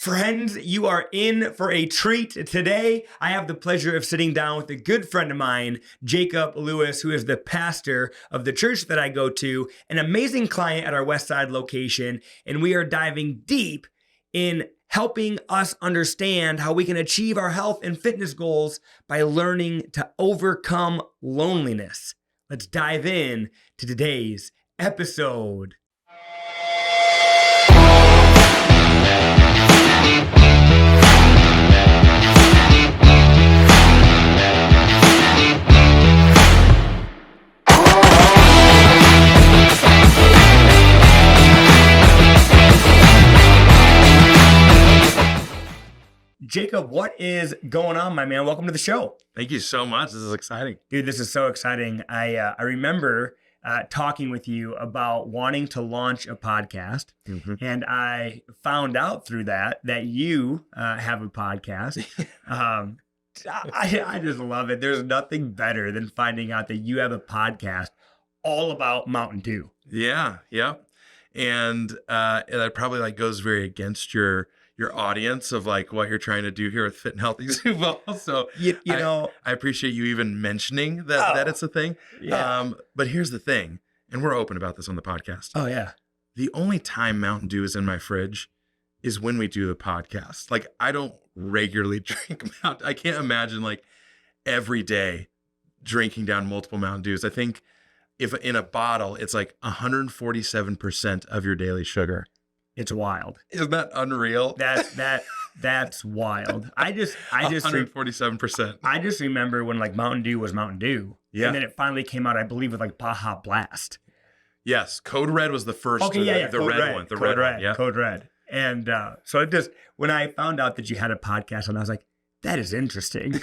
Friends, you are in for a treat today. I have the pleasure of sitting down with a good friend of mine, Jacob Lewis, who is the pastor of the church that I go to, an amazing client at our Westside location, and we are diving deep in helping us understand how we can achieve our health and fitness goals by learning to overcome loneliness. Let's dive in to today's episode. Jacob, what is going on, my man? Welcome to the show. Thank you so much. This is exciting. Dude, this is so exciting. I remember talking with you about wanting to launch a podcast, and I found out through that you have a podcast. I just love it. There's nothing better than finding out that you have a podcast all about Mountain Dew. Yeah. And that probably goes very against your audience of what you're trying to do here with Fit and Healthy Super Bowl. So you know, I appreciate you even mentioning that it's a thing. Yeah. But here's the thing, and we're open about this on the podcast. Oh yeah. The only time Mountain Dew is in my fridge is when we do the podcast. I don't regularly drink Mountain. I can't imagine every day drinking down multiple Mountain Dews. I think if in a bottle, it's 147% of your daily sugar. It's wild. Isn't that unreal? That's wild. I just 147%. I just remember when Mountain Dew was Mountain Dew. Yeah. And then it finally came out, I believe, with Baja Blast. Yes. Code Red was the first. Okay, yeah. The red one. The red one. Yeah. Code Red. And so it just, when I found out that you had a podcast, and I was like, that is interesting.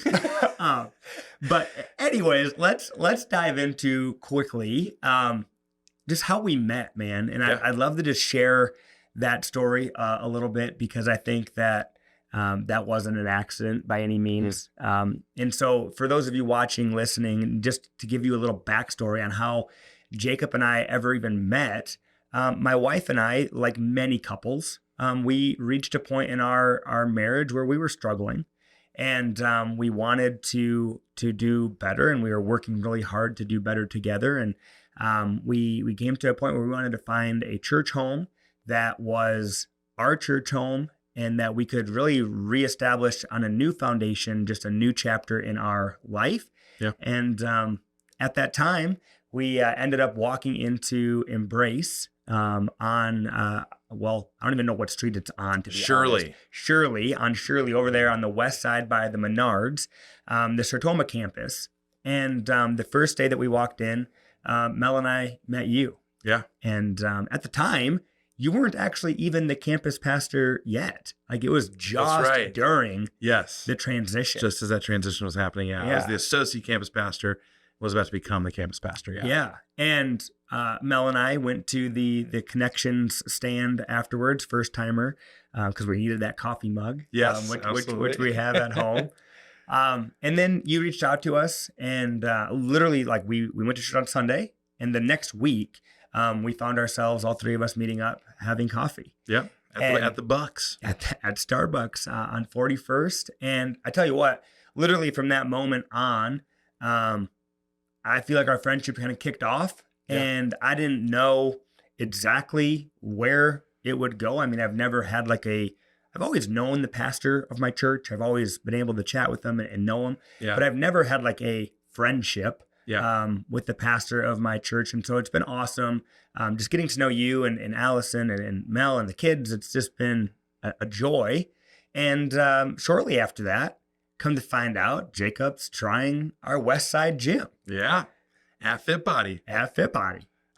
But anyways, let's dive into quickly just how we met, man. And I'd love to just share that story a little bit, because I think that that wasn't an accident by any means. And so for those of you watching, listening, just to give you a little backstory on how Jacob and I ever even met, my wife and I, like many couples, we reached a point in our marriage where we were struggling, and we wanted to do better, and we were working really hard to do better together. And we came to a point where we wanted to find a church home that was our church home, and that we could really reestablish on a new foundation, just a new chapter in our life. Yeah. And at that time, we ended up walking into Embrace on, well, I don't even know what street it's on, to be honest. Shirley, over there on the west side by the Menards, the Sertoma campus. And the first day that we walked in, Mel and I met you. Yeah. And at the time, you weren't actually even the campus pastor yet. It was just during the transition. Just as that transition was happening, I was the associate campus pastor, was about to become the campus pastor. Yeah. And Mel and I went to the Connections stand afterwards, first timer, because we needed that coffee mug. Yes, which we have at home. And then you reached out to us, and literally we went to church on Sunday, and the next week, we found ourselves, all three of us, meeting up, having coffee. Yeah, at the Bucks. At Starbucks on 41st. And I tell you what, literally from that moment on, I feel like our friendship kind of kicked off. Yeah. And I didn't know exactly where it would go. I mean, I've never had I've always known the pastor of my church. I've always been able to chat with them and know him. Yeah. But I've never had a friendship. With the pastor of my church. And so it's been awesome just getting to know you and Allison and Mel and the kids. It's just been a joy. And shortly after that, come to find out, Jacob's trying our Westside gym. Yeah, at Fit Body. I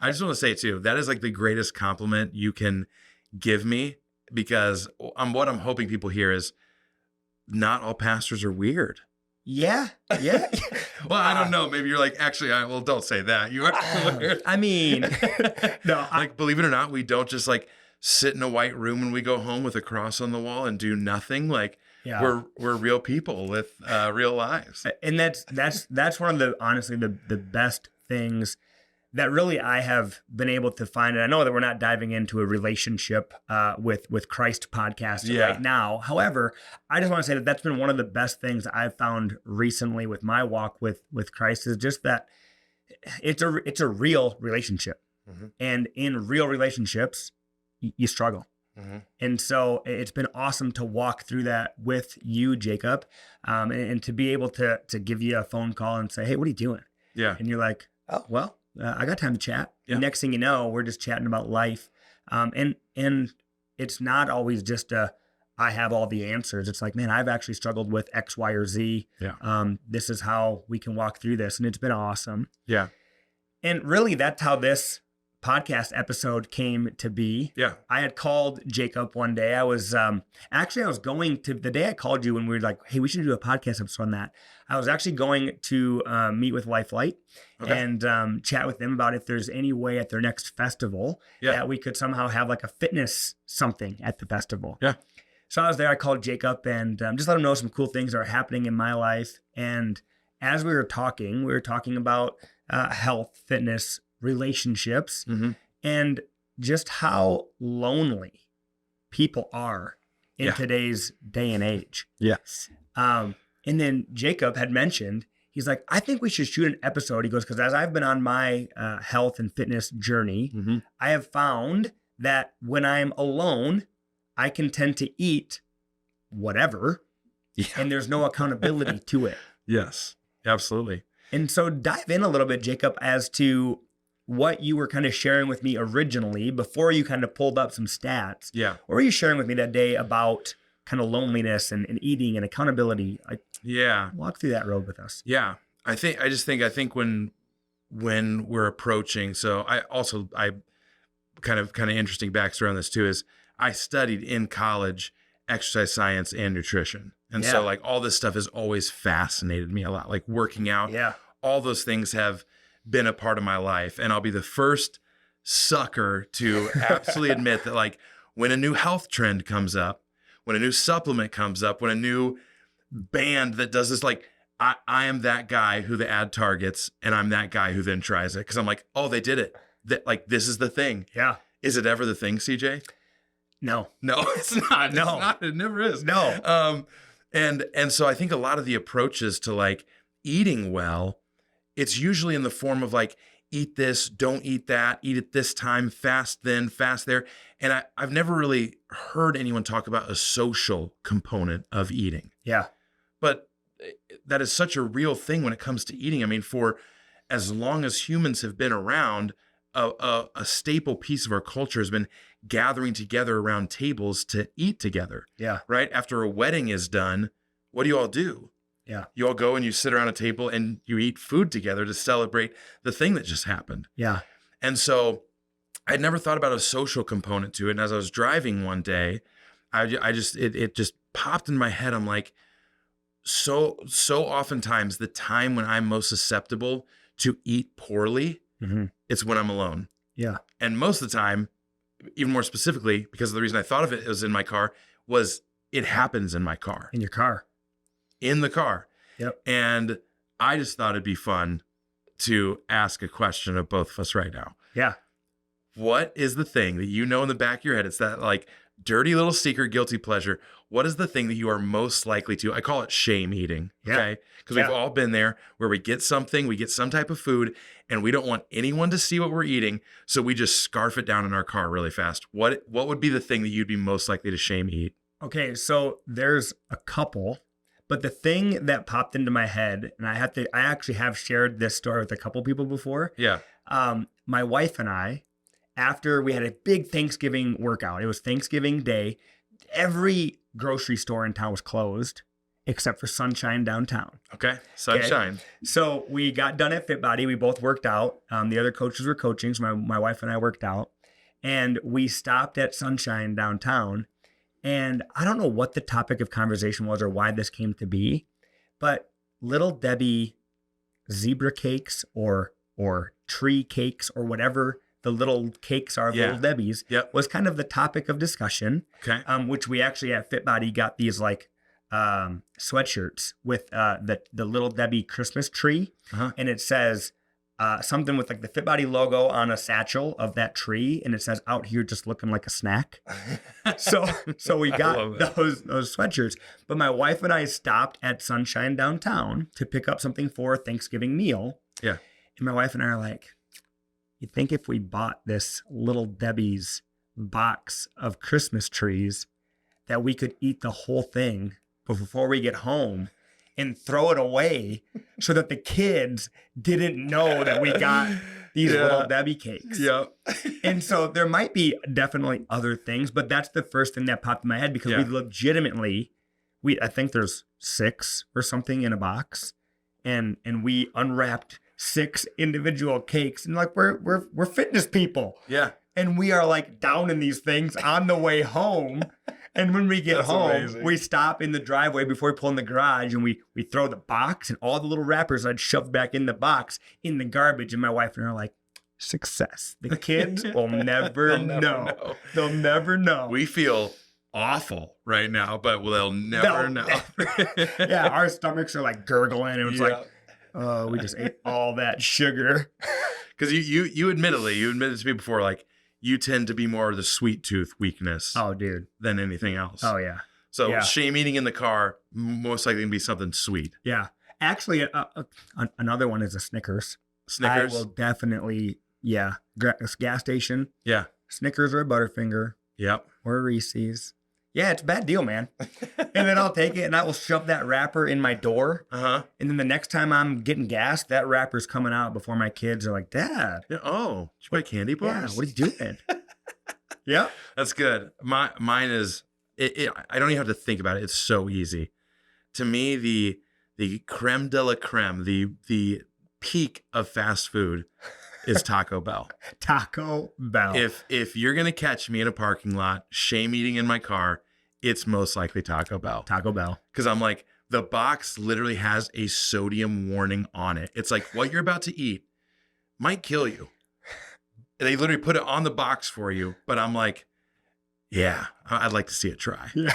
just want to say too, that is the greatest compliment you can give me, because what I'm hoping people hear is not all pastors are weird. Yeah. Well, I don't know. Maybe you're actually, don't say that. You are weird. I mean, no. Believe it or not, we don't just sit in a white room when we go home with a cross on the wall and do nothing. We're real people with real lives. And that's one of the, honestly, the best things that really I have been able to find. And I know that we're not diving into a relationship with Christ podcast right now. However, I just want to say that that's been one of the best things I've found recently with my walk with Christ, is just that it's a real relationship. And in real relationships, you struggle. And so it's been awesome to walk through that with you, Jacob, and to be able to give you a phone call and say, hey, what are you doing? Yeah. And you're like, oh, well, I got time to chat. Yeah. And next thing you know, we're just chatting about life. And it's not always just I have all the answers. It's like, man, I've actually struggled with X, Y, or Z. Yeah. This is how we can walk through this. And it's been awesome. Yeah. And really, that's how this podcast episode came to be. Yeah. I had called Jacob one day. I was going to, the day I called you when we were like, hey, we should do a podcast episode on that. I was actually going to meet with Lifelight and chat with them about if there's any way at their next festival that we could somehow have like a fitness something at the festival. Yeah. So I was there. I called Jacob and just let him know some cool things that are happening in my life. And as we were talking about health, fitness, relationships, and just how lonely people are in today's day and age. Yes. And then Jacob had mentioned, he's like, I think we should shoot an episode. He goes, because as I've been on my health and fitness journey, I have found that when I'm alone, I can tend to eat whatever, and there's no accountability to it. Yes, absolutely. And so dive in a little bit, Jacob, as to what you were kind of sharing with me originally before you kind of pulled up some stats. Yeah. What were you sharing with me that day about kind of loneliness and eating and accountability? Walk through that road with us. Yeah. I think when we're approaching, so I kind of interesting backstory on this too, is I studied in college exercise science and nutrition. And so like all this stuff has always fascinated me a lot, like working out. Yeah. All those things have been a part of my life. And I'll be the first sucker to absolutely admit that, like, when a new health trend comes up, when a new supplement comes up, when a new band that does this, like, I am that guy who the ad targets, and I'm that guy who then tries it. Cause I'm like, oh, they did it. Like, this is the thing. Yeah. Is it ever the thing, CJ? No, it's not. No. It's not. It never is. No. And so I think a lot of the approaches to like eating well, it's usually in the form of like, eat this, don't eat that, eat at this time, fast then, fast there. And I've never really heard anyone talk about a social component of eating. Yeah. But that is such a real thing when it comes to eating. I mean, for as long as humans have been around, a staple piece of our culture has been gathering together around tables to eat together. Yeah. Right? After a wedding is done, what do you all do? Yeah. You all go and you sit around a table and you eat food together to celebrate the thing that just happened. Yeah. And so I'd never thought about a social component to it. And as I was driving one day, it just popped in my head. I'm like, so oftentimes the time when I'm most susceptible to eat poorly, it's when I'm alone. Yeah. And most of the time, even more specifically, because of the reason I thought of it was in my car, was it happens in my car. In your car. In the car. Yep. And I just thought it'd be fun to ask a question of both of us right now. Yeah. What is the thing that you know in the back of your head? It's that like dirty little secret guilty pleasure. What is the thing that you are most likely to? I call it shame eating. Yeah. Okay. Because we've all been there where we get something, we get some type of food, and we don't want anyone to see what we're eating. So we just scarf it down in our car really fast. What would be the thing that you'd be most likely to shame eat? Okay. So there's a couple, but the thing that popped into my head, and I actually have shared this story with a couple people before. Yeah. My wife and I, after we had a big Thanksgiving workout, it was Thanksgiving Day, every grocery store in town was closed except for Sunshine downtown. Okay. Sunshine. Okay. So we got done at Fit Body. We both worked out. The other coaches were coaching. So my wife and I worked out, and we stopped at Sunshine downtown. And I don't know what the topic of conversation was or why this came to be, but Little Debbie zebra cakes or tree cakes or whatever the little cakes are of Little Debbie's was kind of the topic of discussion. Okay. Which we actually at Fit Body got these like sweatshirts with the Little Debbie Christmas tree. And it says, something with like the Fit Body logo on a satchel of that tree, and it says "out here just looking like a snack." So we got those sweatshirts. But my wife and I stopped at Sunshine downtown to pick up something for a Thanksgiving meal. Yeah. And my wife and I are like, you think if we bought this Little Debbie's box of Christmas trees that we could eat the whole thing before we get home and throw it away so that the kids didn't know that we got these Little Debbie cakes? Yep. And so there might be definitely other things, but that's the first thing that popped in my head because we legitimately, I think there's 6 or something in a box, and we unwrapped 6 individual cakes, and like we're fitness people. Yeah. And we are like down in these things on the way home. And when we get home, amazing. We stop in the driveway before we pull in the garage, and we throw the box and all the little wrappers I'd shoved back in the box in the garbage. And my wife and I are like, success. The kids will never know. They'll never know. We feel awful right now, but they'll never know. Yeah, our stomachs are like gurgling, and it's like, oh, we just ate all that sugar. Because you admitted to me before, like, you tend to be more of the sweet tooth weakness. Oh, dude. Than anything else. Oh, yeah. So shame eating in the car, most likely going to be something sweet. Yeah. Actually, another one is a Snickers. Snickers? I will definitely, gas station. Yeah. Snickers or a Butterfinger. Yep. Or a Reese's. Yeah, it's a bad deal, man. And then I'll take it and I will shove that wrapper in my door. Uh-huh. And then the next time I'm getting gas, that wrapper's coming out before my kids are like, Dad. Yeah, oh, did you buy candy bars? Yeah, what are you doing? Yeah. That's good. Mine is, I don't even have to think about it. It's so easy. To me, the creme de la creme, the peak of fast food is Taco Bell. Taco Bell. If you're going to catch me in a parking lot, shame eating in my car, it's most likely Taco Bell. Taco Bell. Because I'm like, the box literally has a sodium warning on it. It's like, what you're about to eat might kill you. They literally put it on the box for you. But I'm like, yeah, I'd like to see it try. Yeah.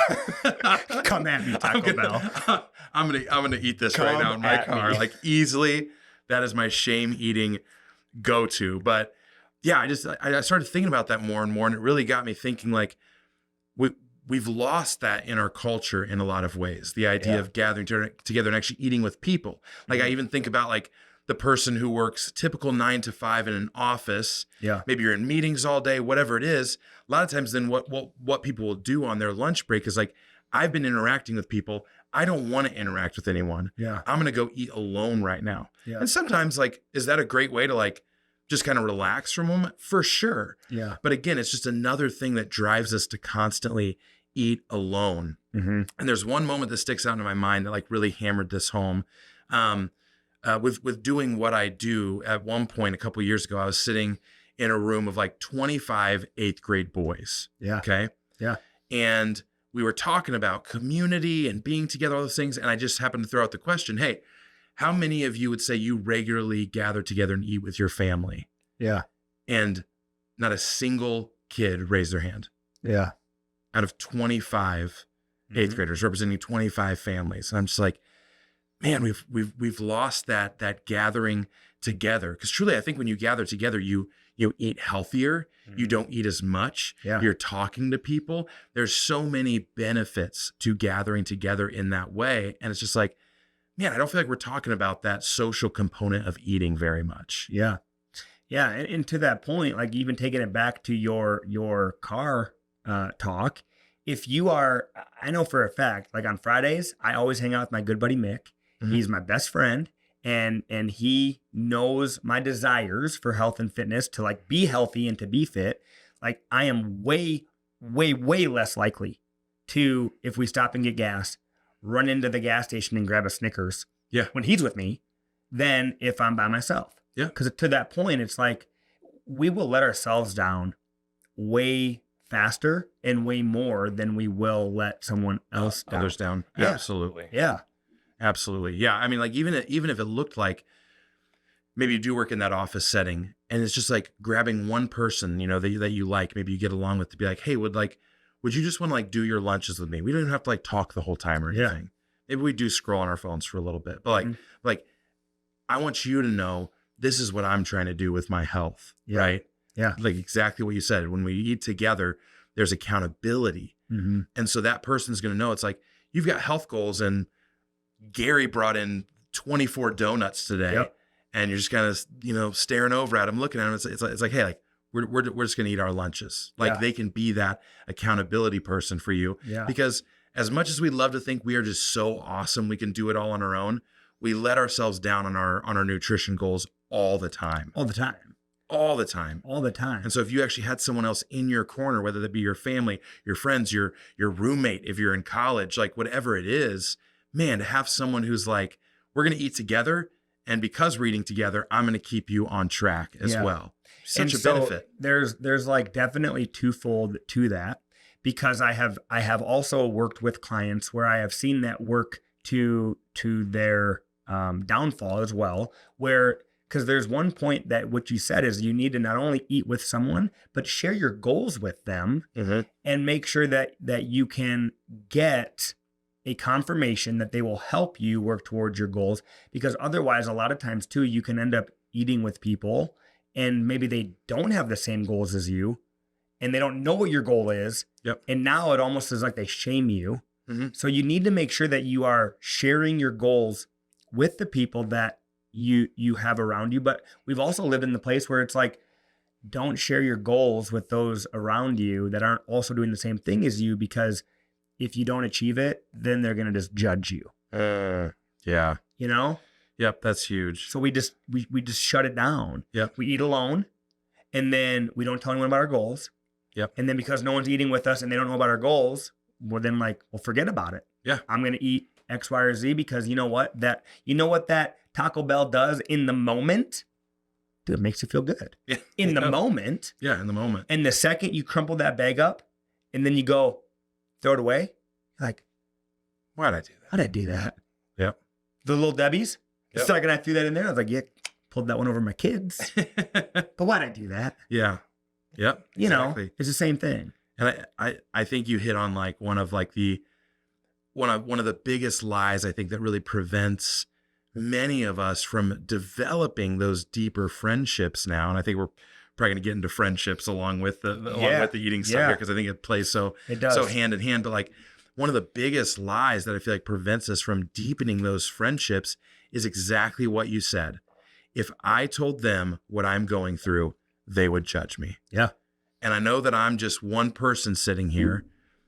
Come at me, Taco Bell. I'm gonna eat this right now in my car. Me. Like, easily, that is my shame eating go-to. But yeah, I started thinking about that more and more, and it really got me thinking, like, we've lost that in our culture in a lot of ways. The idea of gathering together and actually eating with people. Like, I even think about, like, the person who works typical 9 to 5 in an office. Yeah. Maybe you're in meetings all day, whatever it is. A lot of times then what people will do on their lunch break is like, I've been interacting with people. I don't want to interact with anyone. Yeah. I'm going to go eat alone right now. Yeah. And sometimes, like, is that a great way to, like, just kind of relax for a moment? For sure. Yeah. But again, it's just another thing that drives us to constantly eat alone. Mm-hmm. And there's one moment that sticks out in my mind that, like, really hammered this home. With doing what I do, at one point a couple of years ago, I was sitting in a room of like 25 8th grade boys. Yeah. Okay. Yeah. And we were talking about community and being together, all those things. And I just happened to throw out the question, hey, how many of you would say you regularly gather together and eat with your family? Yeah. And not a single kid raised their hand. Yeah. Out of 25 8th graders representing 25 families. And I'm just like, man, we've lost that gathering together. Because truly, I think when you gather together, you eat healthier. Mm-hmm. You don't eat as much. Yeah. You're talking to people. There's so many benefits to gathering together in that way. And it's just like, man, I don't feel like we're talking about that social component of eating very much. Yeah. Yeah. And to that point, like, even taking it back to your car talk, if you are, I know for a fact, like on Fridays, I always hang out with my good buddy Mick. Mm-hmm. He's my best friend, and he knows my desires for health and fitness, to like be healthy and to be fit. Like, I am way, way, way less likely to, if we stop and get gas, run into the gas station and grab a Snickers when he's with me than if I'm by myself. Yeah. Because to that point, it's like we will let ourselves down way faster and way more than we will let someone else down. Others down. Yeah. Absolutely. Yeah. Absolutely. Yeah. I mean, like, even if it looked like maybe you do work in that office setting and it's just like grabbing one person, you know, that you like, maybe you get along with, to be like, hey, would you just want to like do your lunches with me? We don't even have to like talk the whole time or anything. Yeah. Maybe we do scroll on our phones for a little bit, but like I want you to know this is what I'm trying to do with my health, Yeah. right? Yeah. Like exactly what you said. When we eat together, there's accountability. Mm-hmm. And so that person's going to know it's like, you've got health goals and Gary brought in 24 donuts today. Yep. And you're just kind of, staring over at him, looking at him. It's like, hey, like we're just going to eat our lunches. Like they can be that accountability person for you. Yeah. Because as much as we love to think we are just so awesome, we can do it all on our own, we let ourselves down on our nutrition goals all the time. All the time. All the time. All the time. And so if you actually had someone else in your corner, whether that be your family, your friends, your roommate, if you're in college, like whatever it is, man, to have someone who's like, we're going to eat together. And because we're eating together, I'm going to keep you on track as well. Such a benefit. There's like definitely twofold to that, because I have also worked with clients where I have seen that work to their downfall as well, because there's one point that what you said is you need to not only eat with someone, but share your goals with them and make sure that you can get a confirmation that they will help you work towards your goals. Because otherwise, a lot of times too, you can end up eating with people and maybe they don't have the same goals as you and they don't know what your goal is. Yep. And now it almost is like they shame you. So you need to make sure that you are sharing your goals with the people that you have around you. But we've also lived in the place where it's like, don't share your goals with those around you that aren't also doing the same thing as you, because if you don't achieve it, then they're going to just judge you. Yeah. Yep. That's huge. So we just shut it down. Yep. We eat alone and then we don't tell anyone about our goals. Yep. And then because no one's eating with us and they don't know about our goals, we're then like, well, forget about it. Yeah. I'm going to eat X, Y, or Z because you know what that Taco Bell does in the moment? Dude, it makes you feel good. Yeah. In the moment. Yeah. In the moment. And the second you crumple that bag up and then you go, throw it away. Like, why'd I do that? How'd I do that? Yep. The Little Debbie's. The Yep. second I threw that in there, I was like, yeah, pulled that one over my kids. But why'd I do that? Yeah. Yep. You know, exactly. it's the same thing. And I think you hit on like one of the biggest lies I think that really prevents many of us from developing those deeper friendships now. And I think we're probably going to get into friendships along with the eating stuff here, because I think it plays so hand in hand. But like one of the biggest lies that I feel like prevents us from deepening those friendships is exactly what you said. If I told them what I'm going through, they would judge me. Yeah. And I know that I'm just one person sitting here,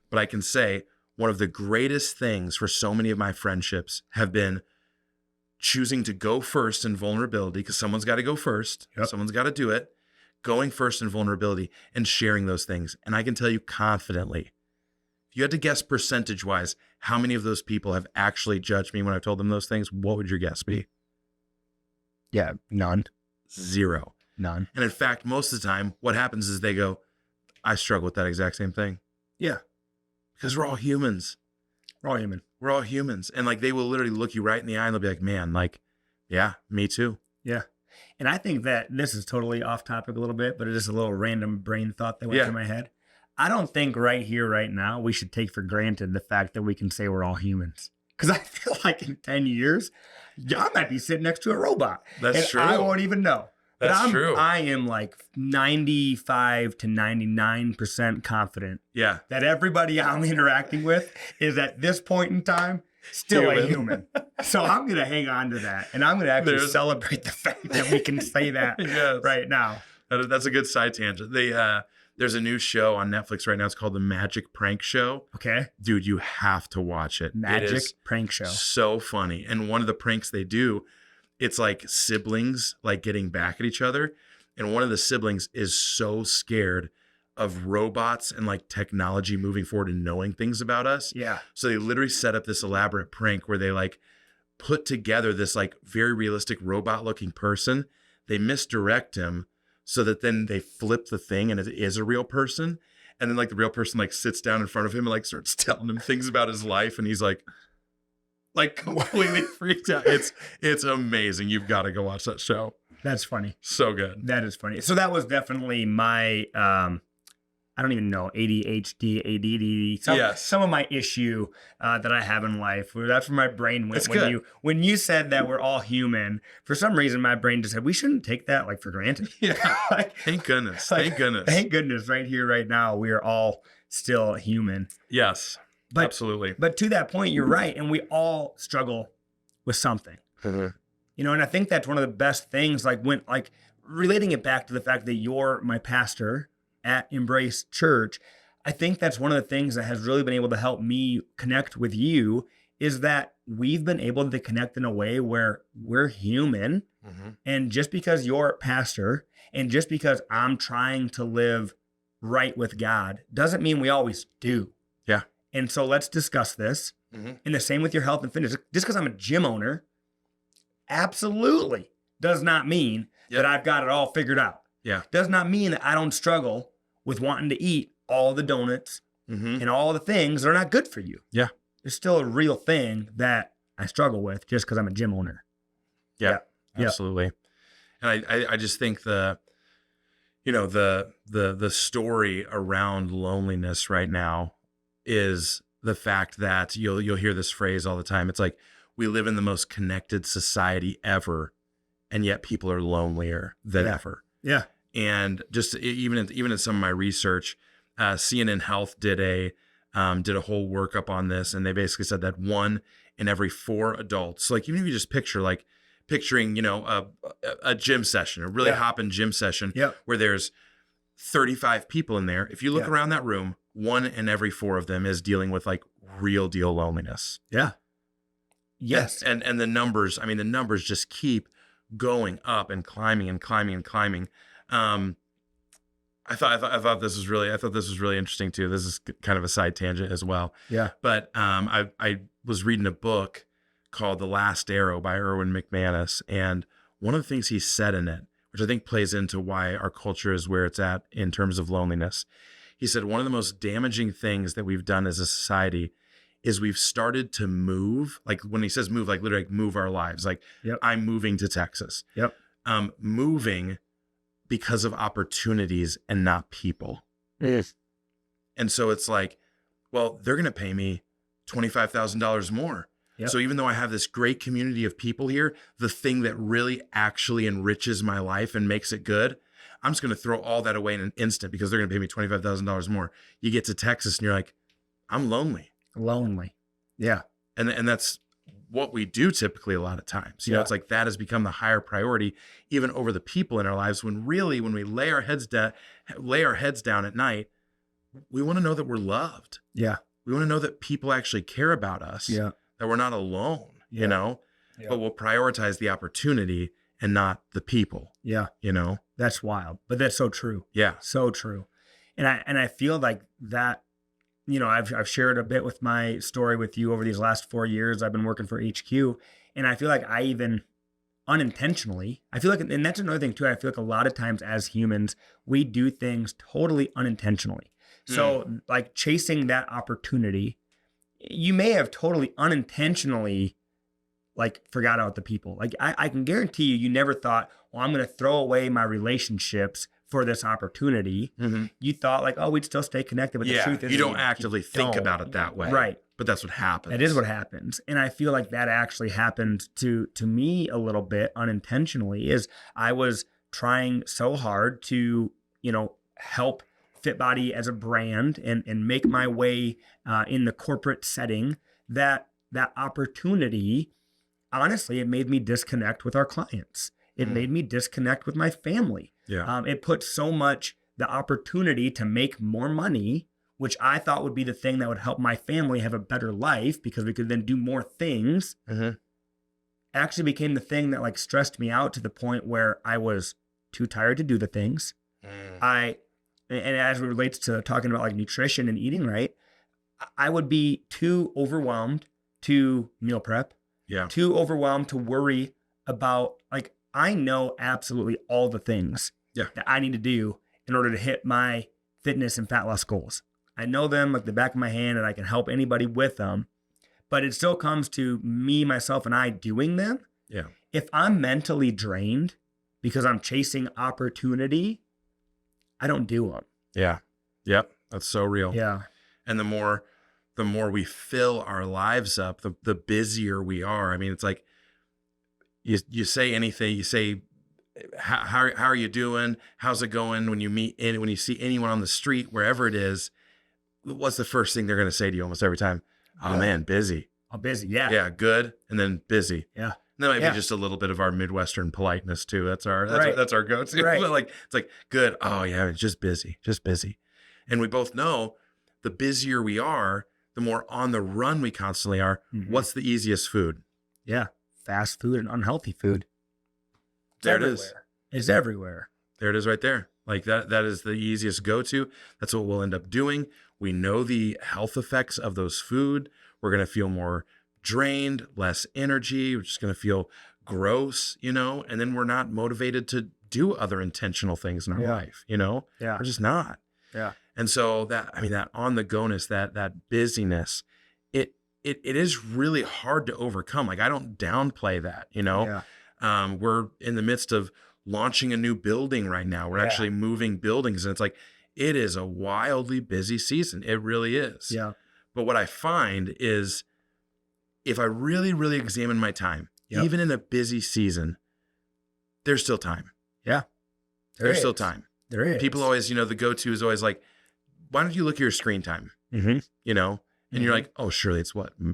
but I can say one of the greatest things for so many of my friendships have been choosing to go first in vulnerability, because someone's got to go first. Yep. Someone's got to do it. Going first in vulnerability and sharing those things. And I can tell you confidently, if you had to guess percentage-wise how many of those people have actually judged me when I told them those things, what would your guess be? Yeah, none. 0. None. And in fact, most of the time, what happens is they go, I struggle with that exact same thing. Yeah. Because we're all humans. We're all human. We're all humans. And like, they will literally look you right in the eye and they'll be like, man, like, yeah, me too. Yeah. And I think that this is totally off topic a little bit, but it is a little random brain thought that went through my head. I don't think right here, right now, we should take for granted the fact that we can say we're all humans. Because I feel like in 10 years, I might be sitting next to a robot. That's true. I won't even know. That's true. I am like 95 to 99% confident that everybody I'm interacting with is at this point in time still a human. So I'm going to hang on to that. And I'm going to actually celebrate the fact that we can say that right now. That's a good side tangent. There's a new show on Netflix right now. It's called The Magic Prank Show. Okay. Dude, you have to watch it. Magic Prank Show. So funny. And one of the pranks they do, it's like siblings like getting back at each other. And one of the siblings is so scared of robots and like technology moving forward and knowing things about us. Yeah. So they literally set up this elaborate prank where they like put together this like very realistic robot looking person. They misdirect him so that then they flip the thing and it is a real person. And then like the real person like sits down in front of him and like starts telling him things about his life. And he's like completely freaked out. It's amazing. You've got to go watch that show. That's funny. So good. That is funny. So that was definitely my I don't even know, ADHD, ADD, some of my issue that I have in life. That's where my brain went when you said that we're all human. For some reason, my brain just said we shouldn't take that like for granted. Yeah. Like, thank goodness. Like, thank goodness. Thank goodness. Right here, right now, we are all still human. Yes, absolutely. But to that point, you're right, and we all struggle with something. Mm-hmm. You know, and I think that's one of the best things. Like relating it back to the fact that you're my pastor at Embrace Church, I think that's one of the things that has really been able to help me connect with you is that we've been able to connect in a way where we're human. Mm-hmm. And just because you're a pastor and just because I'm trying to live right with God doesn't mean we always do. Yeah. And so let's discuss this. Mm-hmm. And the same with your health and fitness. Just because I'm a gym owner absolutely does not mean that I've got it all figured out. Yeah. Does not mean that I don't struggle with wanting to eat all the donuts and all the things that are not good for you. Yeah. There's still a real thing that I struggle with just because I'm a gym owner. Yeah. Absolutely. And I just think the story around loneliness right now is the fact that you'll hear this phrase all the time. It's like, we live in the most connected society ever, and yet people are lonelier than ever. Yeah. And just even in some of my research, CNN Health did a whole workup on this, and they basically said that 1 in every 4 adults, like even if you just picturing, a gym session, a really hopping gym session where there's 35 people in there. If you look around that room, 1 in every 4 of them is dealing with like real deal loneliness. Yeah. Yes. And the numbers just keep going up and climbing and climbing and climbing. I thought this was really interesting too. This is kind of a side tangent as well. Yeah. But I was reading a book called The Last Arrow by Erwin McManus, and one of the things he said in it, which I think plays into why our culture is where it's at in terms of loneliness. He said one of the most damaging things that we've done as a society is we've started to move. Like when he says move, like literally like move our lives. Like I'm moving to Texas. Yep. Moving because of opportunities and not people. Yes. And so it's like, well, they're going to pay me $25,000 more. Yep. So even though I have this great community of people here, the thing that really actually enriches my life and makes it good, I'm just going to throw all that away in an instant because they're going to pay me $25,000 more. You get to Texas and you're like, I'm lonely. Yeah. And that's what we do typically a lot of times. You know, it's like that has become the higher priority even over the people in our lives, when really when we lay our heads down at night, we want to know that we're loved. Yeah. We want to know that people actually care about us. Yeah. That we're not alone, you know, but we'll prioritize the opportunity and not the people. Yeah. You know, that's wild, but that's so true. Yeah. So true. And I feel like that, you know, I've shared a bit with my story with you over these last 4 years. I've been working for HQ, and I feel like I even unintentionally, and that's another thing too. I feel like a lot of times as humans, we do things totally unintentionally. So like chasing that opportunity, you may have totally unintentionally like forgot about the people. Like I can guarantee you never thought, well, I'm going to throw away my relationships for this opportunity. Mm-hmm. You thought like, oh, we'd still stay connected. But the truth is, you don't actively think about it that way. Right. But that's what happens. That is what happens. And I feel like that actually happened to me a little bit unintentionally. Is I was trying so hard to, you know, help FitBody as a brand and make my way in the corporate setting, that opportunity, honestly, it made me disconnect with our clients. It made me disconnect with my family. Yeah. It put so much the opportunity to make more money, which I thought would be the thing that would help my family have a better life because we could then do more things. Actually became the thing that like stressed me out to the point where I was too tired to do the things. And as it relates to talking about like nutrition and eating right, I would be too overwhelmed to meal prep, too overwhelmed to worry about, like, I know absolutely all the things that I need to do in order to hit my fitness and fat loss goals. I know them like the back of my hand and I can help anybody with them, but it still comes to me, myself, and I doing them. Yeah. If I'm mentally drained because I'm chasing opportunity, I don't do them. Yeah. Yep. That's so real. Yeah. And the more we fill our lives up, the busier we are. I mean, it's like you say anything, you say, how are you doing? How's it going? When you see anyone on the street, wherever it is, what's the first thing they're going to say to you almost every time? Oh man, busy. Oh, busy. Yeah. Yeah. Good. And then busy. Yeah. And that might be just a little bit of our Midwestern politeness too. That's our go-to. Right. But like, it's like, good. Oh yeah. It's just busy. And we both know the busier we are, the more on the run we constantly are. Mm-hmm. What's the easiest food? Yeah. Fast food and unhealthy food. There it is. It's everywhere. There it is right there. Like that is the easiest go-to. That's what we'll end up doing. We know the health effects of those food. We're going to feel more drained, less energy. We're just going to feel gross, and then we're not motivated to do other intentional things in our life, Yeah. We're just not. Yeah. And so that on the go-ness, that busyness, it is really hard to overcome. Like I don't downplay that, Yeah. We're in the midst of launching a new building right now. We're actually moving buildings, and it's like, it is a wildly busy season. It really is. Yeah. But what I find is if I really, really examine my time, even in a busy season, there's still time. Yeah. There's still time. There is. People always, the go-to is always like, why don't you look at your screen time? Mm-hmm. And you're like, oh, surely it's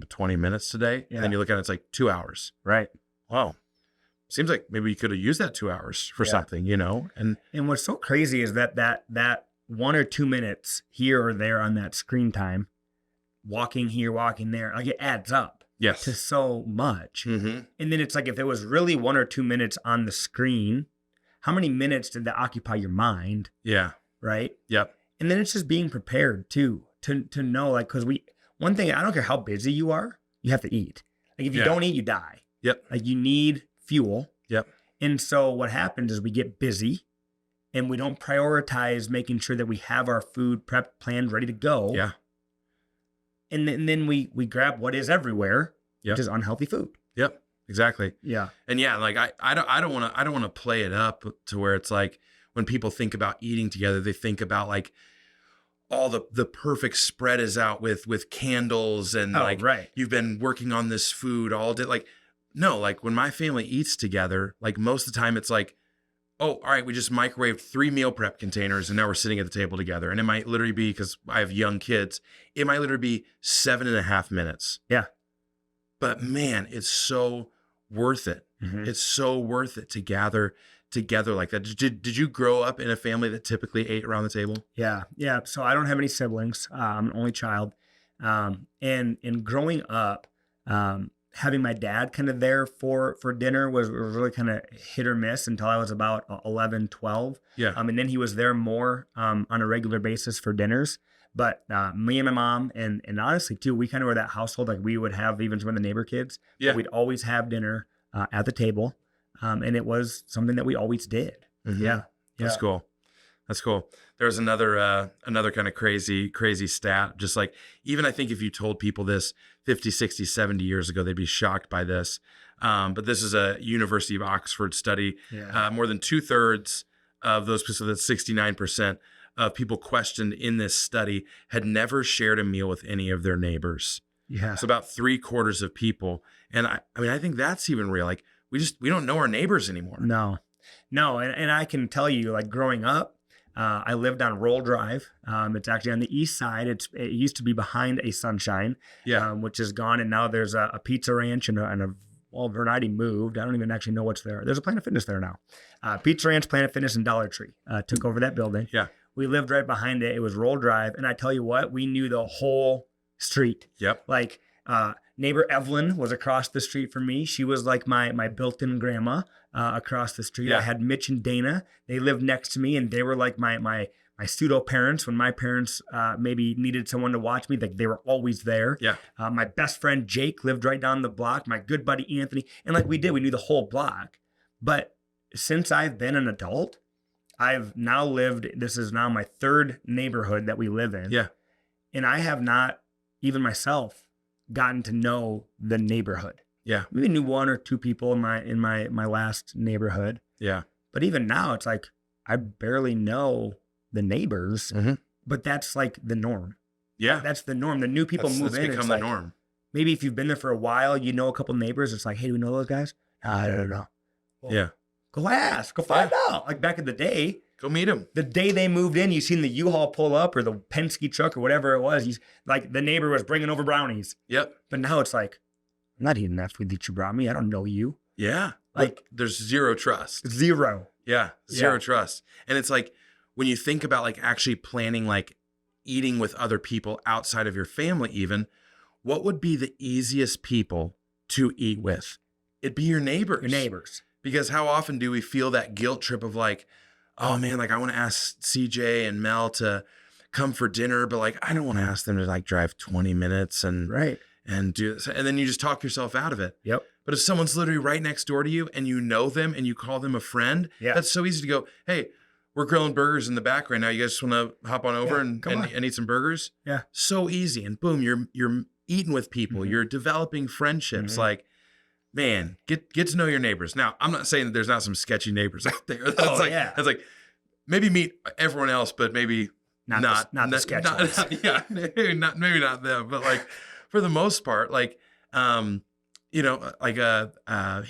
20 minutes today? Yeah. And then you look at it, it's like 2 hours. Right. Wow. Seems like maybe you could have used that 2 hours for something, And what's so crazy is that 1 or 2 minutes here or there on that screen time, walking here, walking there, like it adds up to so much. Mm-hmm. And then it's like, if it was really 1 or 2 minutes on the screen, how many minutes did that occupy your mind? Yeah. Right. Yep. And then it's just being prepared too, to know, like, cause one thing, I don't care how busy you are, you have to eat. Like if you don't eat, you die. Yep. Like you need fuel. Yep. And so what happens is we get busy and we don't prioritize making sure that we have our food prepped, planned, ready to go. Yeah. And then we grab what is everywhere, which is unhealthy food. Yep. Exactly. Yeah. And like I don't want to play it up to where it's like when people think about eating together, they think about like all the perfect spread is out with candles and you've been working on this food all day. Like, no, like when my family eats together, like most of the time it's like, oh, all right, we just microwaved 3 meal prep containers and now we're sitting at the table together. And it might literally be, because I have young kids, it might literally be 7.5 minutes. Yeah. But man, it's so worth it. Mm-hmm. It's so worth it to gather together like that. Did you grow up in a family that typically ate around the table? Yeah. Yeah. So I don't have any siblings. I'm an only child. And growing up, having my dad kind of there for dinner was really kind of hit or miss until I was about 11, 12. Yeah. And then he was there more on a regular basis for dinners. But me and my mom, and honestly too, we kind of were that household. Like we would have even some of the neighbor kids. Yeah. We'd always have dinner at the table. And it was something that we always did. Mm-hmm. Yeah. That's cool. That's cool. There's another kind of crazy stat. Just like, even I think if you told people this 50, 60, 70 years ago, they'd be shocked by this. But this is a University of Oxford study. Yeah. More than 2/3 of those people, so that's 69% of people questioned in this study had never shared a meal with any of their neighbors. Yeah. It's about 3/4 of people. And I mean, I think that's even real. Like we don't know our neighbors anymore. No. And I can tell you, like growing up, I lived on Roll Drive. It's actually on the east side. It used to be behind a Sunshine, which is gone. And now there's a pizza ranch and well, Vernati moved. I don't even actually know what's there. There's a Planet Fitness there now. Pizza Ranch, Planet Fitness, and Dollar Tree took over that building. Yeah. We lived right behind it. It was Roll Drive. And I tell you what, we knew the whole street. Yep. Like neighbor Evelyn was across the street from me. She was like my built-in grandma across the street. Yeah. I had Mitch and Dana. They lived next to me, and they were like my pseudo parents. When my parents maybe needed someone to watch me, like they were always there. Yeah. My best friend Jake lived right down the block. My good buddy Anthony, and like we knew the whole block. But since I've been an adult, I've now lived. This is now my 3rd neighborhood that we live in. Yeah. And I have not, even myself, gotten to know the neighborhood. Yeah. Maybe knew 1 or 2 people in my last neighborhood. Yeah. But even now, it's like I barely know the neighbors. Mm-hmm. But that's like the norm. Yeah. That's the norm. The new people move in. It's become the norm. Maybe if you've been there for a while, you know a couple neighbors. It's like, hey, do we know those guys? I don't know. Well, Yeah. go ask. Go find out. Like back in the day. Go meet them. The day they moved in, you seen the U-Haul pull up or the Penske truck or whatever it was. Like the neighbor was bringing over brownies. Yep. But now it's like, I'm not eating that food that you brought me. I don't know you. Yeah. Like there's zero trust. Zero. Yeah. Zero trust. And it's like when you think about like actually planning like eating with other people outside of your family even, what would be the easiest people to eat with? It'd be your neighbors. Your neighbors. Because how often do we feel that guilt trip of like, oh man, like I want to ask CJ and Mel to come for dinner, but like I don't want to ask them to like drive 20 minutes and do this. And then you just talk yourself out of it. Yep. But if someone's literally right next door to you and you know them and you call them a friend, that's so easy to go, hey, we're grilling burgers in the back right now. You guys just want to hop on over and eat some burgers? Yeah. So easy. And boom, you're eating with people. You're developing friendships. Like, man, get to know your neighbors. Now, I'm not saying that there's not some sketchy neighbors out there. That's like maybe meet everyone else, but maybe not the sketchy ones. maybe not them. But like for the most part, like he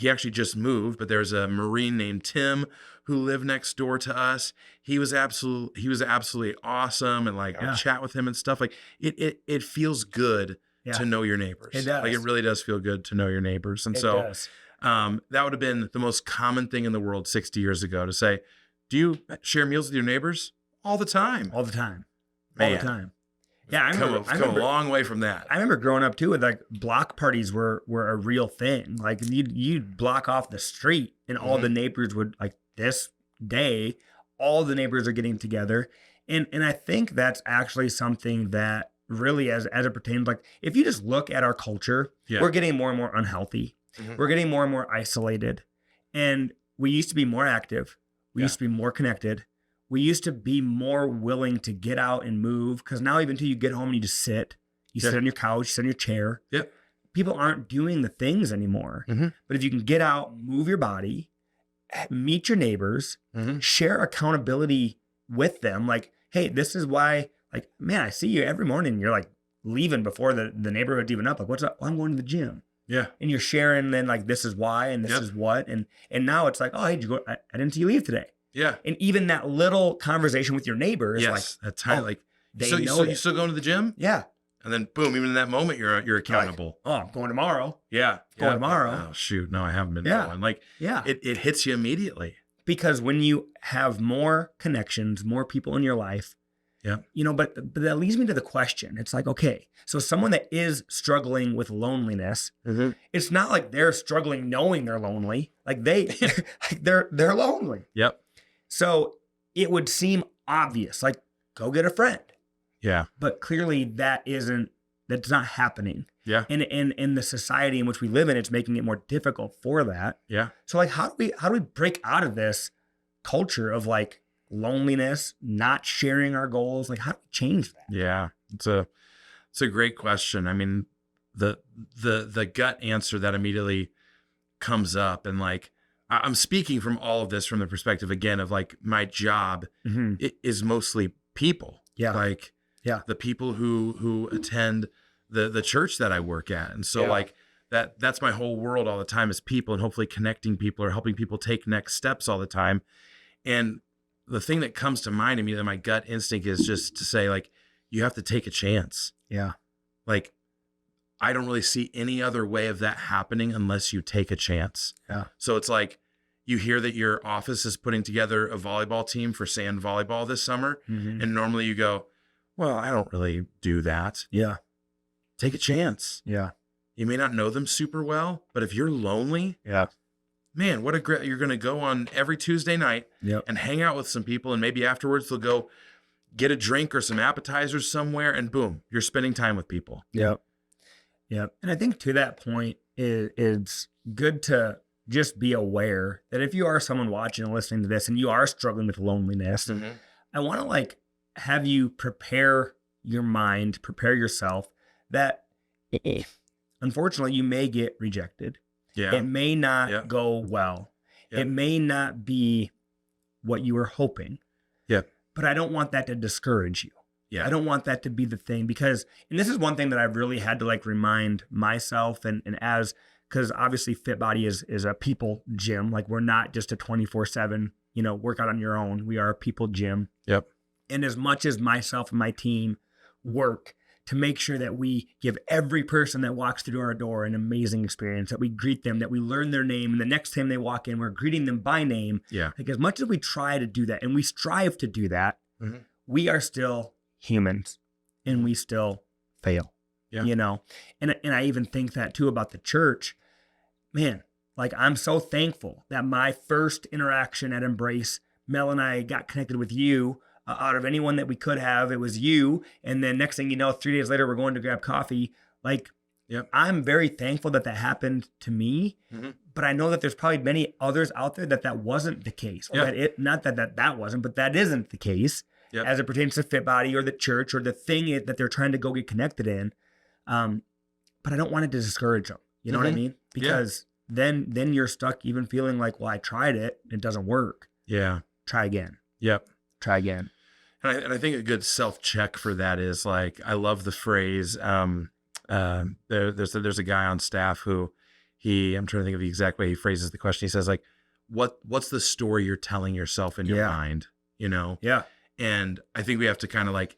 actually just moved, but there's a Marine named Tim who lived next door to us. He was absolutely awesome, and like I'll chat with him and stuff. Like it feels good to know your neighbors. It does. Like it really does feel good to know your neighbors. And so that would have been the most common thing in the world 60 years ago to say, do you share meals with your neighbors? All the time. All the time. Man. All the time. Yeah, I come a long way from that. I remember growing up too with like block parties were a real thing. Like you'd block off the street and all the neighbors would like this day, all the neighbors are getting together. And I think that's actually something that really as it pertains, like if you just look at our culture, we're getting more and more unhealthy. We're getting more and more isolated. And we used to be more active. We used to be more connected. We used to be more willing to get out and move because now even until you get home and you just sit. You sit on your couch, you sit on your chair. Yep. People aren't doing the things anymore. But if you can get out, move your body, meet your neighbors, share accountability with them. Like, hey, this is why, like, man, I see you every morning. You're like leaving before the neighborhood's even up. Like, what's up? Well, I'm going to the gym. Yeah. And you're sharing then like, this is why, and this is what. And now it's like, oh, hey, did you go? I didn't see you leave today. Yeah. And even that little conversation with your neighbor is like, that's how like, so you still going to the gym? Yeah. And then boom, even in that moment, you're accountable. Like, oh, I'm going tomorrow. Yeah. Going tomorrow. Oh shoot. No, I haven't been going. Like, it hits you immediately. Because when you have more connections, more people in your life, but that leads me to the question. It's like, okay, so someone that is struggling with loneliness, it's not like they're struggling knowing they're lonely. Like they're lonely. Yep. So it would seem obvious, like go get a friend. Yeah. But clearly that's not happening. Yeah. And in the society in which we live in, it's making it more difficult for that. Yeah. So like, how do we break out of this culture of like loneliness, not sharing our goals? Like, how do we change that? Yeah. It's a great question. I mean, the gut answer that immediately comes up, and like, I'm speaking from all of this from the perspective, again, of like my job is mostly people. Yeah. Like the people who attend the church that I work at. And so like that's my whole world all the time is people, and hopefully connecting people or helping people take next steps all the time. And the thing that comes to mind immediately, my gut instinct is just to say like, you have to take a chance. Yeah. Like, I don't really see any other way of that happening unless you take a chance. Yeah. So it's like you hear that your office is putting together a volleyball team for sand volleyball this summer. And normally you go, well, I don't really do that. Yeah. Take a chance. Yeah. You may not know them super well, but if you're lonely, man, what a great, you're going to go on every Tuesday night and hang out with some people. And maybe afterwards they'll go get a drink or some appetizers somewhere, and boom, you're spending time with people. Yep. Yep. And I think to that point, it's good to just be aware that if you are someone watching and listening to this and you are struggling with loneliness, I want to like have you prepare your mind, prepare yourself that unfortunately you may get rejected. Yeah. It may not go well. It may not be what you were hoping. Yeah. But I don't want that to discourage you. Yeah. I don't want that to be the thing because, and this is one thing that I've really had to like remind myself and as, because obviously Fit Body is a people gym. Like we're not just a 24/7, workout on your own. We are a people gym. Yep. And as much as myself and my team work to make sure that we give every person that walks through our door an amazing experience, that we greet them, that we learn their name, and the next time they walk in, we're greeting them by name. Yeah. Like as much as we try to do that and we strive to do that, we are still humans and we still fail. Yeah. And I even think that too about the church. Man, like I'm so thankful that my first interaction at Embrace, Mel and I got connected with you. Out of anyone that we could have, it was you. And then next thing you know, 3 days later, we're going to grab coffee. Like, yep. I'm very thankful that happened to me. But I know that there's probably many others out there that wasn't the case. Or not that wasn't, but that isn't the case as it pertains to Fit Body or the church or the thing that they're trying to go get connected in. But I don't want it to discourage them. You know what I mean? Because then you're stuck even feeling like, well, I tried it. It doesn't work. Yeah. Try again. Yep. Try again. And I think a good self-check for that is like, I love the phrase, there's a guy on staff who I'm trying to think of the exact way he phrases the question. He says like, what's the story you're telling yourself in your mind, Yeah. And I think we have to kind of like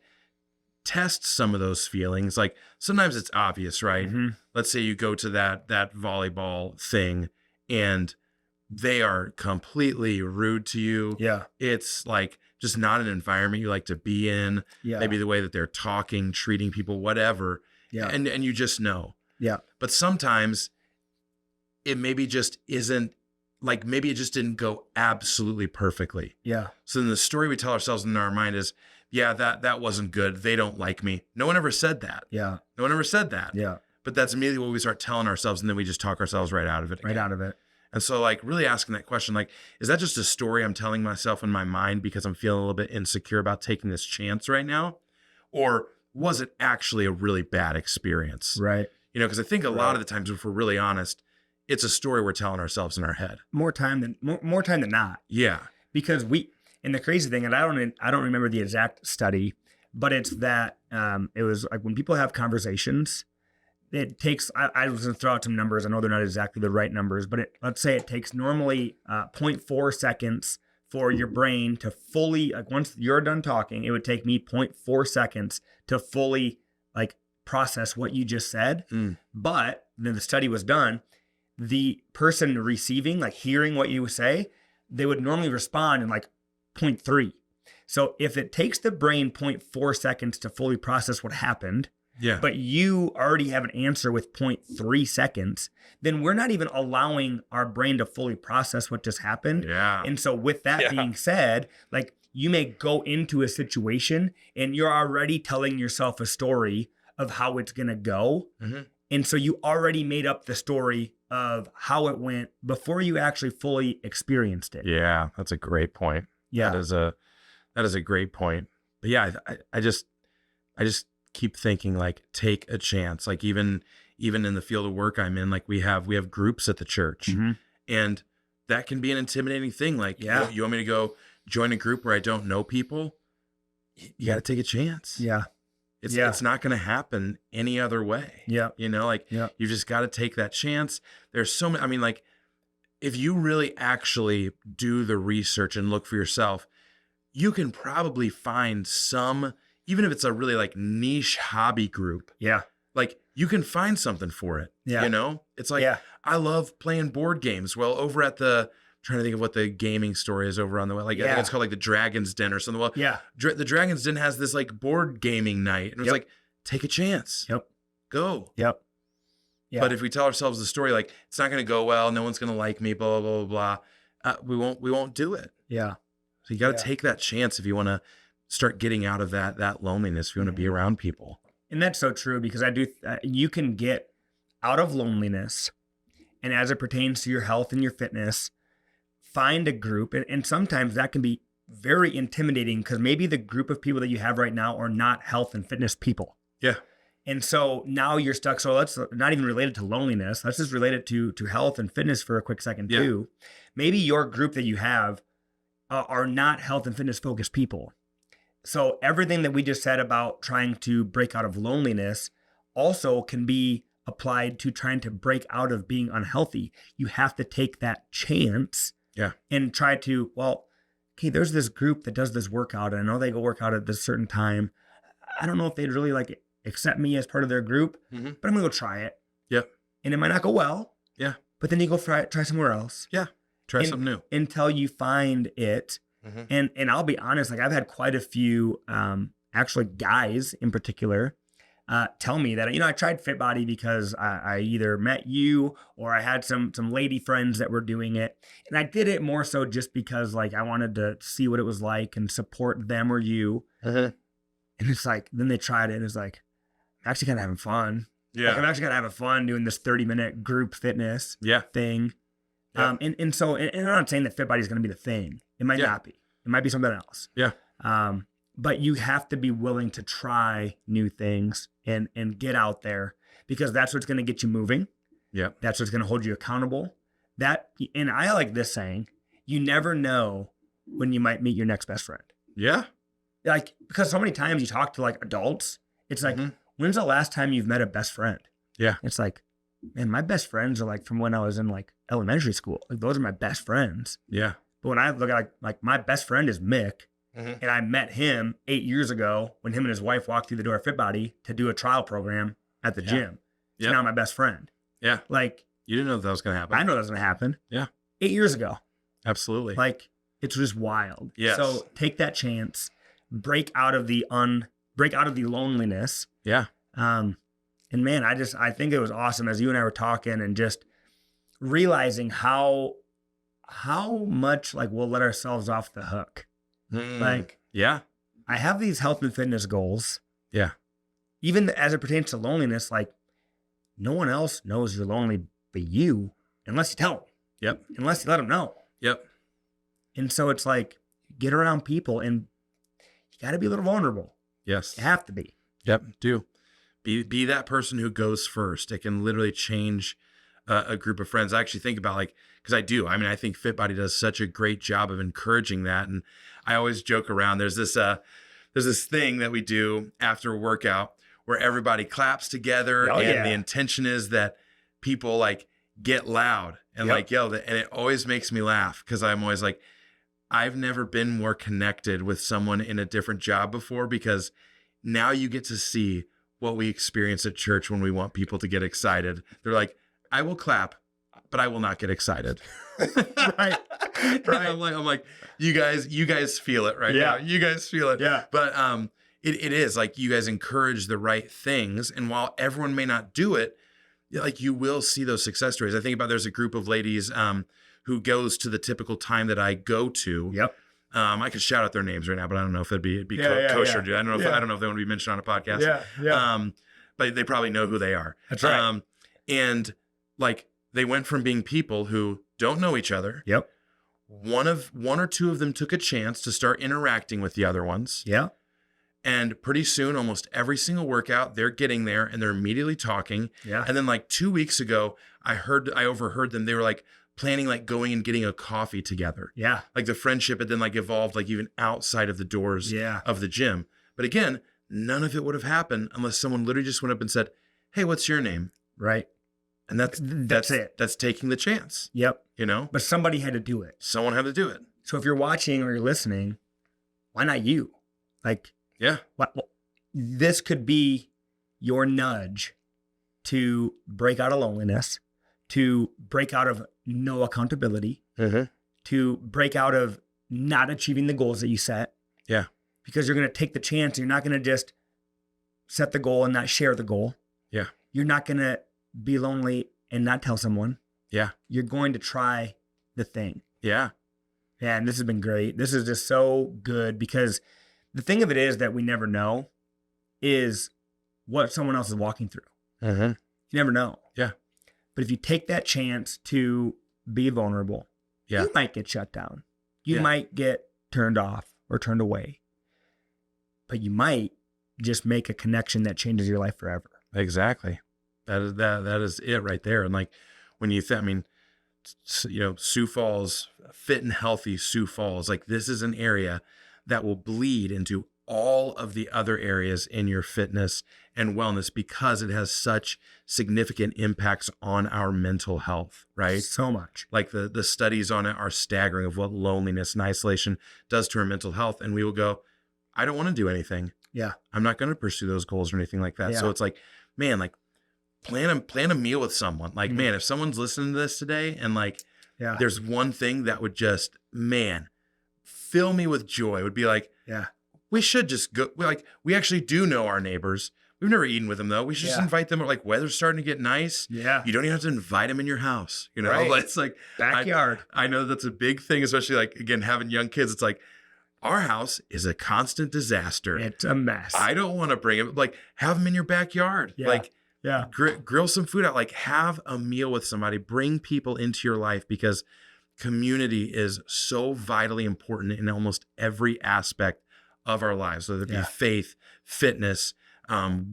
test some of those feelings. Like sometimes it's obvious, right? Let's say you go to that volleyball thing and they are completely rude to you. Yeah. It's like just not an environment you like to be in. Yeah. Maybe the way that they're talking, treating people, whatever. Yeah. And you just know. Yeah. But sometimes it maybe just isn't like, maybe it just didn't go absolutely perfectly. Yeah. So then the story we tell ourselves in our mind is, yeah, that wasn't good. They don't like me. No one ever said that. Yeah. No one ever said that. Yeah. But that's immediately what we start telling ourselves. And then we just talk ourselves right out of it again. Right out of it. And so like really asking that question, like, is that just a story I'm telling myself in my mind because I'm feeling a little bit insecure about taking this chance right now? Or was it actually a really bad experience? Right. Because I think a lot of the times, if we're really honest, it's a story we're telling ourselves in our head. More time than not. Yeah. Because and the crazy thing, and I don't remember the exact study, but it's that it was like when people have conversations, it takes, I was going to throw out some numbers. I know they're not exactly the right numbers, but let's say it takes normally 0.4 seconds for your brain to fully, like once you're done talking, it would take me 0.4 seconds to fully like process what you just said. But then the study was done, the person receiving, like hearing what you say, they would normally respond in like 0.3. So if it takes the brain 0.4 seconds to fully process what happened, but you already have an answer with 0.3 seconds, then we're not even allowing our brain to fully process what just happened. Yeah. And so with that being said, like you may go into a situation and you're already telling yourself a story of how it's going to go. And so you already made up the story of how it went before you actually fully experienced it. Yeah. That's a great point. Yeah. That is a great point. But yeah, I just keep thinking like, take a chance. Like even in the field of work I'm in, like we have groups at the church and that can be an intimidating thing. Like, you want me to go join a group where I don't know people? You got to take a chance. Yeah. It's not going to happen any other way. Yeah. You've just got to take that chance. There's so many, I mean, like if you really actually do the research and look for yourself, you can probably find some, even if it's a really like niche hobby group. Yeah. Like you can find something for it. Yeah. It's like, I love playing board games. Well, over at trying to think of what the gaming store is over on the way. Like I think it's called like the Dragon's Den or something. Well, the Dragon's Den has this like board gaming night. And it was like, take a chance. Go. Yeah. But if we tell ourselves the story, like it's not going to go well, no one's going to like me, blah, blah, blah, blah. We won't do it. Yeah. So you got to take that chance if you want to start getting out of that loneliness, if you want to be around people. And that's so true because you can get out of loneliness, and as it pertains to your health and your fitness, find a group. And sometimes that can be very intimidating because maybe the group of people that you have right now are not health and fitness people. Yeah. And so now you're stuck. So let's not even related to loneliness. Let's just relate it to health and fitness for a quick second too. Maybe your group that you have are not health and fitness focused people. So everything that we just said about trying to break out of loneliness also can be applied to trying to break out of being unhealthy. You have to take that chance and try to, well, okay, there's this group that does this workout, and I know they go work out at this certain time. I don't know if they'd really like accept me as part of their group, but I'm gonna go try it. Yep. And it might not go well. Yeah. But then you go try somewhere else. Yeah. Try something new until you find it. And I'll be honest, like I've had quite a few, actually guys in particular, tell me that, I tried Fit Body because I either met you or I had some lady friends that were doing it. And I did it more so just because like I wanted to see what it was like and support them or you. And it's like, then they tried it and it's like, I'm actually kind of having fun. Yeah. Like, I'm actually kind of having fun doing this 30-minute group fitness thing. Yeah. And so I'm not saying that Fit Body is going to be the thing. It might not be. It might be something else. Yeah. But you have to be willing to try new things and get out there, because that's what's going to get you moving. Yeah. That's what's going to hold you accountable. And I like this saying, you never know when you might meet your next best friend. Yeah. Like, because so many times you talk to like adults, it's like, when's the last time you've met a best friend? Yeah. It's like, man, my best friends are like from when I was in like elementary school. Like those are my best friends. Yeah. But when I look at like my best friend is Mick, and I met him 8 years ago when him and his wife walked through the door of Fit Body to do a trial program at the gym. He's now my best friend. Yeah. Like, you didn't know that was going to happen. I know that's going to happen. Yeah. 8 years ago. Absolutely. Like, it's just wild. Yes. So take that chance, break out of the loneliness. Yeah. And man, I think it was awesome as you and I were talking and just realizing how much like we'll let ourselves off the hook. Like, I have these health and fitness goals. Yeah. Even as it pertains to loneliness, like no one else knows you're lonely but you, unless you tell them. Yep. Unless you let them know. Yep. And so it's like, get around people and you got to be a little vulnerable. Yes. You have to be. Yep. Do. Be that person who goes first. It can literally change a group of friends. I actually think about like, because I do. I mean, I think Fit Body does such a great job of encouraging that. And I always joke around. There's this thing that we do after a workout where everybody claps together, and the intention is that people like get loud and like yell. And it always makes me laugh because I'm always like, I've never been more connected with someone in a different job before, because now you get to see what we experience at church when we want people to get excited. They're like, I will clap, but I will not get excited. Right. I'm like, you guys feel it right now. You guys feel it. Yeah. But it is like you guys encourage the right things. And while everyone may not do it, like you will see those success stories. I think about there's a group of ladies who goes to the typical time that I go to. Yep. I could shout out their names right now, but I don't know if it'd be kosher. I don't know if they want to be mentioned on a podcast. Yeah. But they probably know who they are. That's right. And like they went from being people who don't know each other. Yep. One or two of them took a chance to start interacting with the other ones. Yeah. And pretty soon, almost every single workout, they're getting there and they're immediately talking. Yeah. And then like 2 weeks ago, I overheard them. They were like planning like going and getting a coffee together. Yeah. Like the friendship had then like evolved like even outside of the doors of the gym. But again, none of it would have happened unless someone literally just went up and said, "Hey, what's your name?" Right. And that's it. That's taking the chance. Yep. You know? But somebody had to do it. Someone had to do it. So if you're watching or you're listening, why not you? Like, this could be your nudge to break out of loneliness, to break out of no accountability, to break out of not achieving the goals that you set. Yeah. Because you're going to take the chance. You're not going to just set the goal and not share the goal. Yeah. You're not going to be lonely and not tell someone. Yeah. You're going to try the thing. Yeah. And this has been great. This is just so good, because the thing of it is that we never know is what someone else is walking through. You never know. Yeah. But if you take that chance to be vulnerable, you might get shut down. You might get turned off or turned away. But you might just make a connection that changes your life forever. Exactly. That is it right there. And like when you Sioux Falls, fit and healthy Sioux Falls, like this is an area that will bleed into all of the other areas in your fitness and wellness because it has such significant impacts on our mental health, right? So much. Like the studies on it are staggering of what loneliness and isolation does to our mental health. And we will go, I don't want to do anything. Yeah. I'm not going to pursue those goals or anything like that. Yeah. So it's like, man, like plan a meal with someone. Like, man, if someone's listening to this today and like, there's one thing that would just, man, fill me with joy, it would be like, we should just go. We actually do know our neighbors. We've never eaten with them though. We should just invite them. Like weather's starting to get nice. Yeah. You don't even have to invite them in your house. You know, Right. But it's like Backyard. I know that's a big thing, especially like, again, having young kids. It's like our house is a constant disaster. It's a mess. I don't want to bring them. Like have them in your backyard. Yeah. Like Yeah. grill some food out. Like have a meal with somebody. Bring people into your life because community is so vitally important in almost every aspect of our lives, whether it be faith, fitness,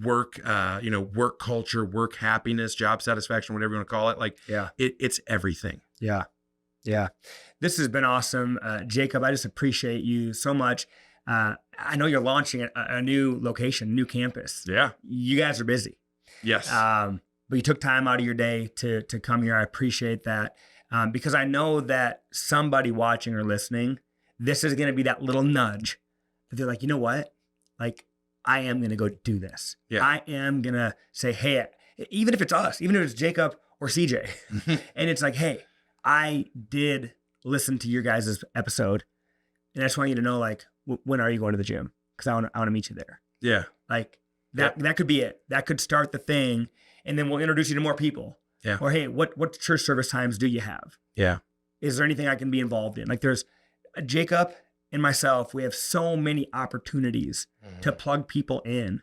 work, work culture, work happiness, job satisfaction, whatever you want to call it. Like, it's everything. Yeah. Yeah. This has been awesome. Jacob, I just appreciate you so much. I know you're launching a new location, new campus. Yeah. You guys are busy. Yes. But you took time out of your day to come here. I appreciate that. Because I know that somebody watching or listening, this is going to be that little nudge that they're like, you know what? Like, I am going to go do this. Yeah. I am going to say, hey, even if it's us, even if it's Jacob or CJ, and it's like, hey, I did listen to your guys' episode, and I just want you to know, like, when are you going to the gym? Because I want to meet you there. Yeah. Like, that could be it. That could start the thing, and then we'll introduce you to more people. Yeah. Or, hey, what church service times do you have? Yeah. Is there anything I can be involved in? Like there's Jacob and myself, we have so many opportunities to plug people in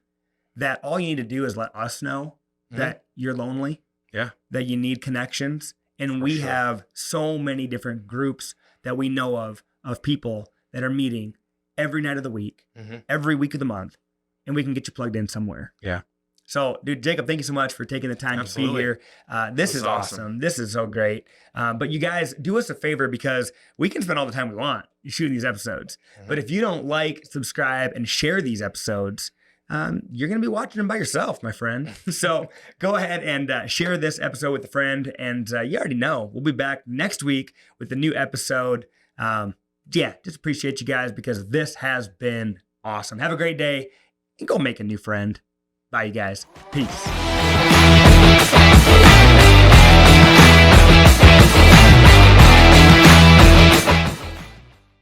that all you need to do is let us know that you're lonely, that you need connections. And we have so many different groups that we know of people that are meeting every night of the week, every week of the month, and we can get you plugged in somewhere. Yeah. So, dude, Jacob, thank you so much for taking the time to be here. This is awesome. This is so great. But you guys, do us a favor because we can spend all the time we want shooting these episodes. But if you don't like, subscribe, and share these episodes, you're going to be watching them by yourself, my friend. So go ahead and share this episode with a friend. And you already know, we'll be back next week with a new episode. Just appreciate you guys because this has been awesome. Have a great day and go make a new friend. Bye, you guys. Peace.